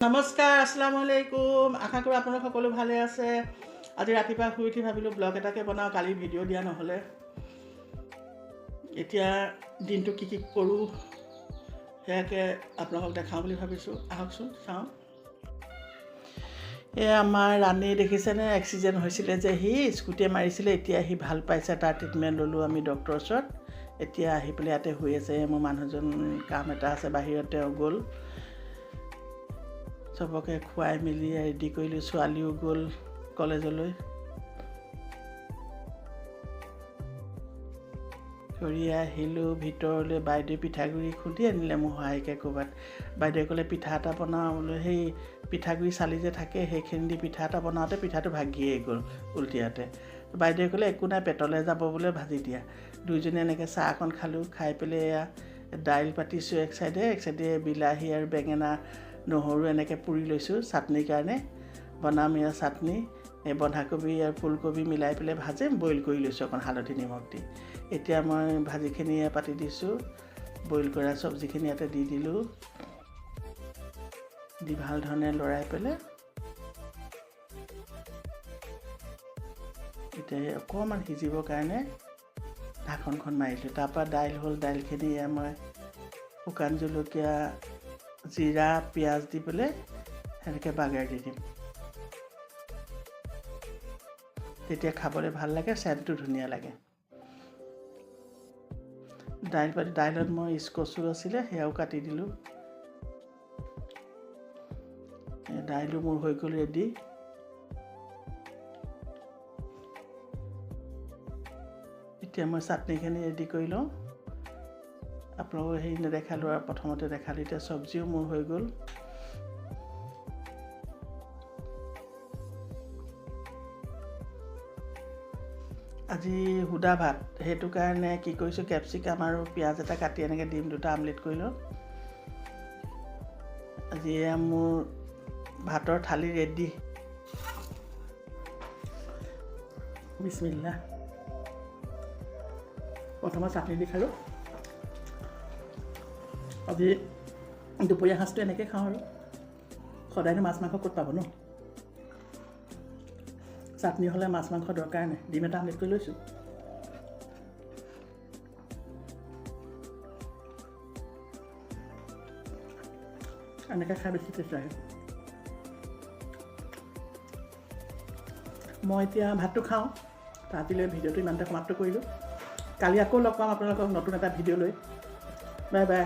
নমস্কাৰ, আসসালামু আলাইকুম। আশা কৰোঁ আপোনালোক সকলো ভালে আছে। আজি ৰাতিপুৱা শুই উঠি ভাবিলোঁ ব্লগ এটাকে বনাওঁ, কালি ভিডিঅ' দিয়া নহ'লে। এতিয়া দিনটো কি কৰোঁ সেয়াকে আপোনালোকক দেখাওঁ বুলি ভাবিছোঁ। আহকচোন চাওঁ। আমাৰ ৰাণী দেখিছেনে, এক্সিডেণ্ট হৈছিলে যে সি স্কুটিয়ে মাৰিছিলে, এতিয়া সি ভাল পাইছে। তাৰ ট্ৰিটমেণ্ট ল'লোঁ আমি ডক্টৰৰ ওচৰত। এতিয়া আহি পেলাই ইয়াতে শুই আছে। মোৰ মানুহজন কাম এটা আছে বাহিৰত, তেওঁ গ'ল। চবকে খুৱাই মেলি ৰেডি কৰিলোঁ। ছোৱালীও গ'ল কলেজলৈ। কৰি আহিলোঁ ভিতৰলৈ। বাইদেৱে পিঠাগুড়ি খুন্দি আনিলে মোৰ সহায়িকে ক'ৰবাত। বাইদেৱে ক'লে পিঠা এটা বনাওঁ বোলো। সেই পিঠাগুড়ি চালি যে থাকে সেইখিনি দি পিঠা এটা বনাওঁতে পিঠাটো ভাগিয়েই গ'ল উল্টিয়াতে। বাইদেৱে ক'লে একো নাই, পেটলৈ যাব বোলে, ভাজি দিয়া। দুইজনে এনেকৈ চাহ অকণ খালোঁ। খাই পেলাই এয়া দাইল পাতিছোঁ এক চাইডে বিলাহী আৰু বেঙেনা নহৰু এনেকৈ পুৰি লৈছোঁ চাটনিৰ কাৰণে। বনাম এয়া চাটনি। এই বন্ধাকবি আৰু ফুলকবি মিলাই পেলাই ভাজিম, বইল কৰি লৈছোঁ অকণ হালধি নিমখ দি। এতিয়া মই ভাজিখিনি পাতি দিছোঁ। বইল কৰা চব্জিখিনি ইয়াতে দি দিলোঁ। দি ভাল ধৰণে লৰাই পেলাই এতিয়া অকণমান সিজিবৰ কাৰণে ঢাকনখন মাৰিলোঁ। তাৰপৰা দাইল হ'ল। দাইলখিনি এয়া মই শুকান জলকীয়া, জিৰা, পিঁয়াজ দি পেলাই সেনেকৈ বাগাৰ দি দিম। তেতিয়া খাবলৈ ভাল লাগে, চেণ্টটো ধুনীয়া লাগে। দাইলত মই স্কচো আছিলে, সেয়াও কাটি দিলোঁ। দাইলো মোৰ হৈ গ'ল ৰেডি। এতিয়া মই চাটনিখিনি ৰেডি কৰি লওঁ। আপোনালোকক হেৰি নেদেখালোঁ আৰু প্ৰথমতে দেখালোঁ। এতিয়া চব্জিও মোৰ হৈ গ'ল। আজি সুদা ভাত, সেইটো কাৰণে কি কৰিছোঁ, কেপচিকাম আৰু পিঁয়াজ এটা কাটি এনেকৈ ডিম দুটা আমলেট কৰি লওঁ। আজি এয়া মোৰ ভাতৰ থালি ৰেডি। বিস্মিল্লাহ। প্ৰথমে চাটনি দি খালোঁ। আজি দুপৰীয়া সাঁজটো এনেকৈ খাওঁ আৰু সদায়নো মাছ মাংস ক'ত পাব ন। চাটনি হ'লে মাছ মাংস দৰকাৰ নাই। ডিম এটা আমলেট কৰি লৈছোঁ। এনেকৈ খাই বেছি টেষ্ট লাগে। মই এতিয়া ভাতটো খাওঁ। আজিলৈ ভিডিঅ'টো ইমানতে সমাপ্ত কৰিলোঁ। কালি আকৌ লগ পাম আপোনালোকক নতুন এটা ভিডিঅ' লৈ। Bye bye.